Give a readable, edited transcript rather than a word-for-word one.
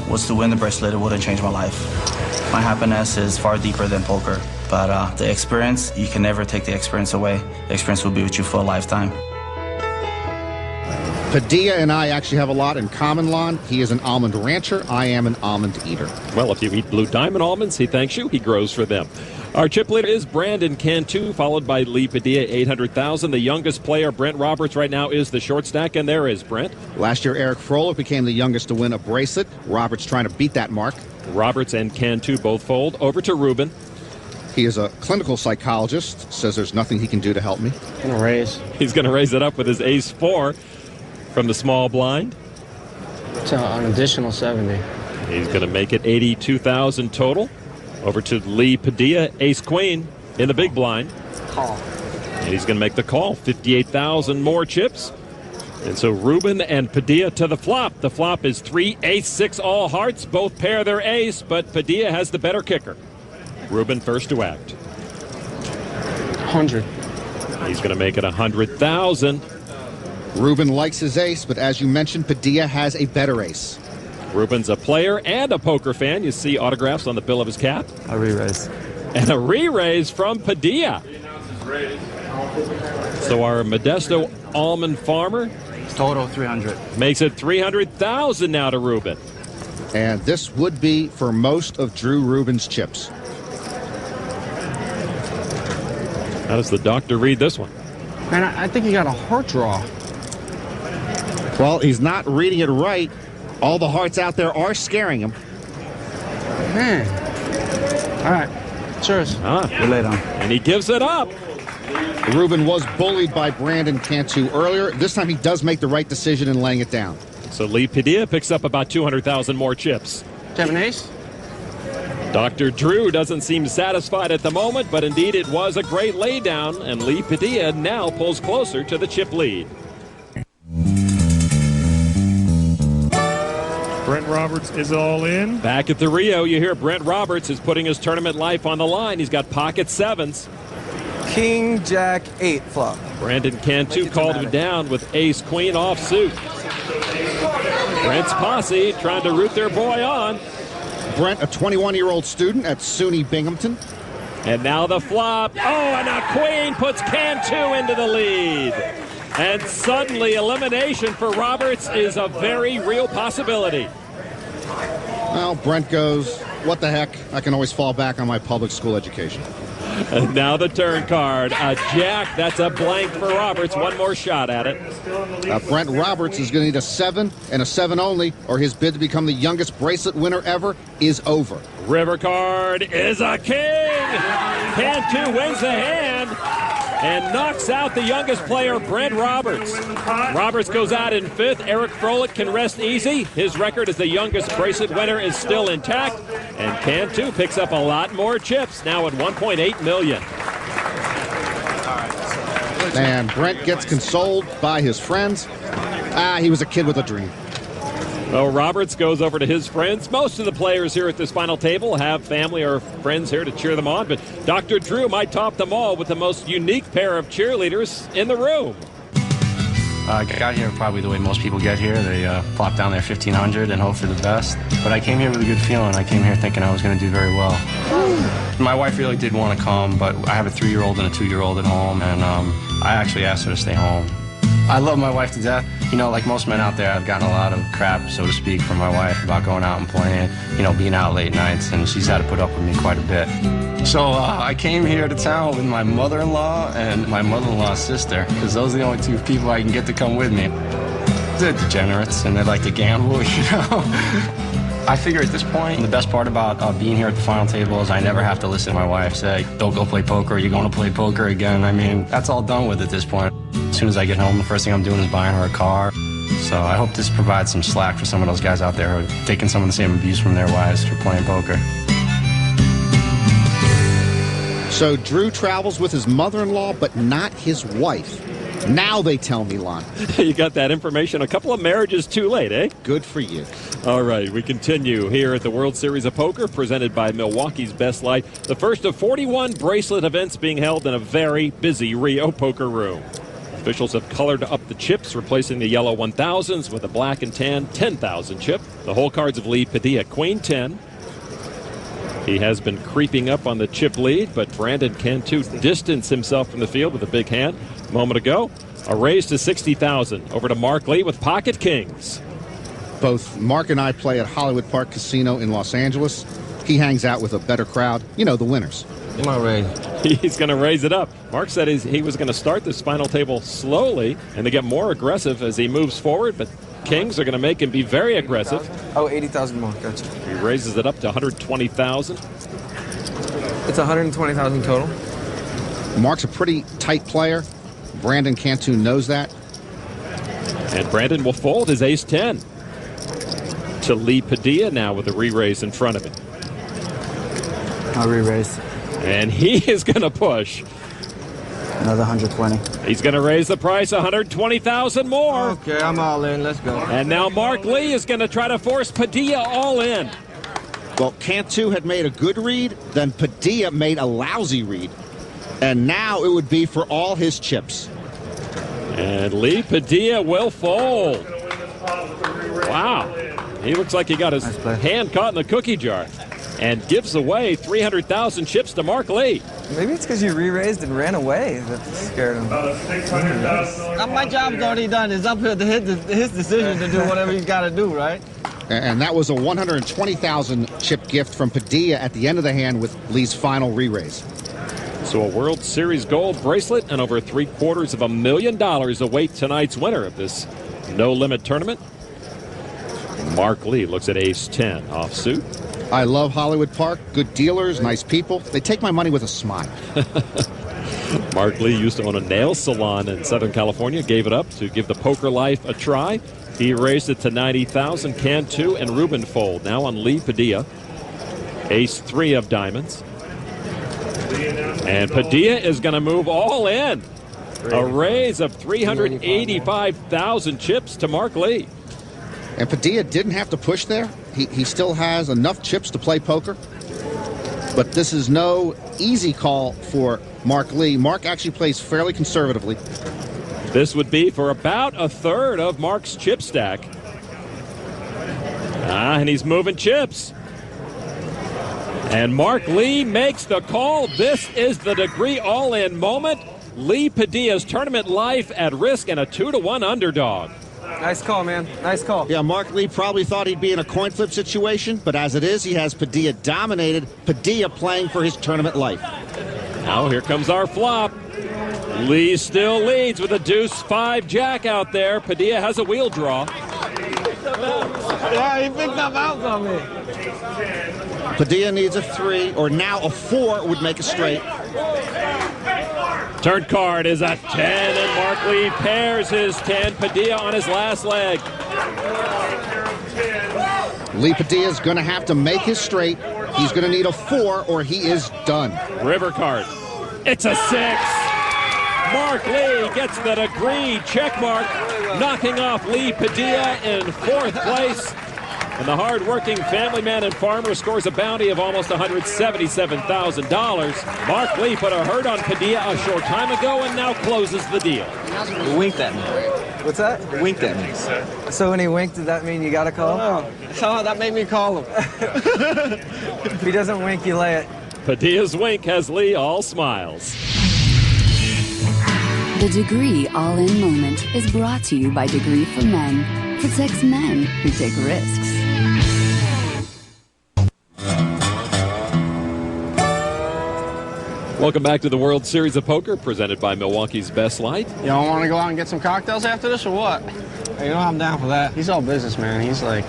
was to win the bracelet. It wouldn't change my life. My happiness is far deeper than poker, but the experience, you can never take the experience away. The experience will be with you for a lifetime. Padilla and I actually have a lot in common, Lon. He is an almond rancher. I am an almond eater. Well, if you eat Blue Diamond almonds, he thanks you. He grows for them. Our chip leader is Brandon Cantu, followed by Lee Padilla, 800,000. The youngest player, Brent Roberts, right now is the short stack, and there is Brent. Last year, Eric Froelich became the youngest to win a bracelet. Roberts trying to beat that mark. Roberts and Cantu both fold. Over to Ruben. He is a clinical psychologist, says there's nothing he can do to help me. Gonna raise. He's going to raise it up with his ace-4 from the small blind. To an additional 70. He's going to make it 82,000 total. Over to Lee Padilla, ace-queen in the big blind. Call. And he's going to make the call, 58,000 more chips. And so Ruben and Padilla to the flop. The flop is 3, ace, 6, all hearts. Both pair their ace, but Padilla has the better kicker. Ruben first to act. 100. He's going to make it 100,000. Ruben likes his ace, but as you mentioned, Padilla has a better ace. Ruben's a player and a poker fan. You see autographs on the bill of his cap. A re-raise. And a re-raise from Padilla. So our Modesto almond farmer Total 300. makes it 300,000 now to Ruben. And this would be for most of Drew Ruben's chips. How does the doctor read this one? Man, I think he got a heart draw. Well, he's not reading it right. All the hearts out there are scaring him. Man. All right. Cheers. We laid on. And he gives it up. Ruben was bullied by Brandon Cantu earlier. This time he does make the right decision in laying it down. So Lee Padilla picks up about 200,000 more chips. Do you have an ace? Dr. Drew doesn't seem satisfied at the moment, but indeed it was a great laydown, and Lee Padilla now pulls closer to the chip lead. Brent Roberts is all in. Back at the Rio, you hear Brent Roberts is putting his tournament life on the line. He's got pocket sevens. King, Jack, 8 flop. Brandon Cantu called him down with ace-queen offsuit. Brent's posse trying to root their boy on. Brent, a 21-year-old student at SUNY Binghamton. And now the flop. Oh, and a queen puts Cantu into the lead. And suddenly elimination for Roberts is a very real possibility. Well, Brent goes, what the heck? I can always fall back on my public school education. And now the turn card. A jack. That's a blank for Roberts. One more shot at it. Brent Roberts is going to need a 7 and a 7 only, or his bid to become the youngest bracelet winner ever is over. River card is a king. Cantu wins the hand and knocks out the youngest player, Brent Roberts. Roberts goes out in 5th. Eric Froelich can rest easy. His record as the youngest bracelet winner is still intact. And Cantu picks up a lot more chips, now at 1.8 million. And Brent gets consoled by his friends. He was a kid with a dream. Well, Roberts goes over to his friends. Most of the players here at this final table have family or friends here to cheer them on, but Dr. Drew might top them all with the most unique pair of cheerleaders in the room. I got here probably the way most people get here. They plop down their 1,500 and hope for the best. But I came here with a good feeling. I came here thinking I was going to do very well. My wife really did want to come, but I have a 3-year-old and a 2-year-old at home, and I actually asked her to stay home. I love my wife to death. You know, like most men out there, I've gotten a lot of crap, so to speak, from my wife about going out and playing, you know, being out late nights, and she's had to put up with me quite a bit. So I came here to town with my mother-in-law and my mother-in-law's sister, because those are the only 2 people I can get to come with me. They're degenerates, and they like to gamble, you know. I figure at this point, the best part about being here at the final table is I never have to listen to my wife say, don't go play poker, you're going to play poker again. I mean, that's all done with at this point. As soon as I get home, the first thing I'm doing is buying her a car. So I hope this provides some slack for some of those guys out there who are taking some of the same abuse from their wives for playing poker. So Drew travels with his mother-in-law, but not his wife. Now they tell me, Lon. You got that information a couple of marriages too late, eh? Good for you. All right, we continue here at the World Series of Poker, presented by Milwaukee's Best Light. The first of 41 bracelet events being held in a very busy Rio poker room. Officials have colored up the chips, replacing the yellow 1000s with a black and tan 10,000 chip. The hole cards of Lee Padilla, Queen 10. He has been creeping up on the chip lead, but Brandon Cantu distanced himself from the field with a big hand a moment ago. A raise to 60,000. Over to Mark Lee with Pocket Kings. Both Mark and I play at Hollywood Park Casino in Los Angeles. He hangs out with a better crowd. You know, the winners. Come on, Ray. He's going to raise it up. Mark said he was going to start this final table slowly and to get more aggressive as he moves forward, but Kings are going to make him be very aggressive. Oh, 80,000 more. Gotcha. He raises it up to 120,000. It's 120,000 total. Mark's a pretty tight player. Brandon Cantu knows that. And Brandon will fold his ace-10 to Lee Padilla now with a re-raise in front of him. I'll re-raise. And he is going to push. Another 120. He's going to raise the price 120,000 more. Okay, I'm all in. Let's go. And now Mark Lee is going to try to force Padilla all in. Well, Cantu had made a good read, then Padilla made a lousy read. And now it would be for all his chips. And Lee Padilla will fold. Wow. He looks like he got his hand caught in the cookie jar. And gives away 300,000 chips to Mark Lee. Maybe it's because you re-raised and ran away that scared him. My job's already done. It's up to his decision to do whatever he's got to do, right? And that was a 120,000 chip gift from Padilla at the end of the hand with Lee's final re-raise. So a World Series gold bracelet and over $750,000 await tonight's winner of this no-limit tournament. Mark Lee looks at ace-10 offsuit. I love Hollywood Park. Good dealers, nice people. They take my money with a smile. Mark Lee used to own a nail salon in Southern California, gave it up to give the poker life a try. He raised it to 90,000. Cantu and Ruben fold. Now on Lee Padilla. Ace-3 of diamonds. And Padilla is going to move all in. A raise of 385,000 chips to Mark Lee. And Padilla didn't have to push there. He still has enough chips to play poker. But this is no easy call for Mark Lee. Mark actually plays fairly conservatively. This would be for about a third of Mark's chip stack. And he's moving chips. And Mark Lee makes the call. This is the degree all-in moment. Lee Padilla's tournament life at risk and a 2-1 underdog. Nice call, man. Nice call. Yeah, Mark Lee probably thought he'd be in a coin flip situation, but as it is, he has Padilla dominated. Padilla playing for his tournament life. Now here comes our flop. Lee still leads with a deuce-5 jack out there. Padilla has a wheel draw. Yeah, he picked up outs on me. Padilla needs a 3, or now a 4 would make a straight. Turn card is a 10, and Mark Lee pairs his 10. Padilla on his last leg. Lee Padilla's going to have to make his straight. He's going to need a 4, or he is done. River card. It's a 6. Mark Lee gets the degree check mark, knocking off Lee Padilla in 4th place. And the hard-working family man and farmer scores a bounty of almost $177,000. Mark Lee put a hurt on Padilla a short time ago and now closes the deal. Wink that me. What's that? Wink that me. So when he winked, did that mean you got to call? Oh, that made me call him. If he doesn't wink, you lay it. Padilla's wink has Lee all smiles. The Degree All-In Moment is brought to you by Degree for Men. Protects men who take risks. Welcome back to the World Series of Poker, presented by Milwaukee's Best Light. Y'all want to go out and get some cocktails after this or what? Hey, you know I'm down for that. He's all business, man. He's like,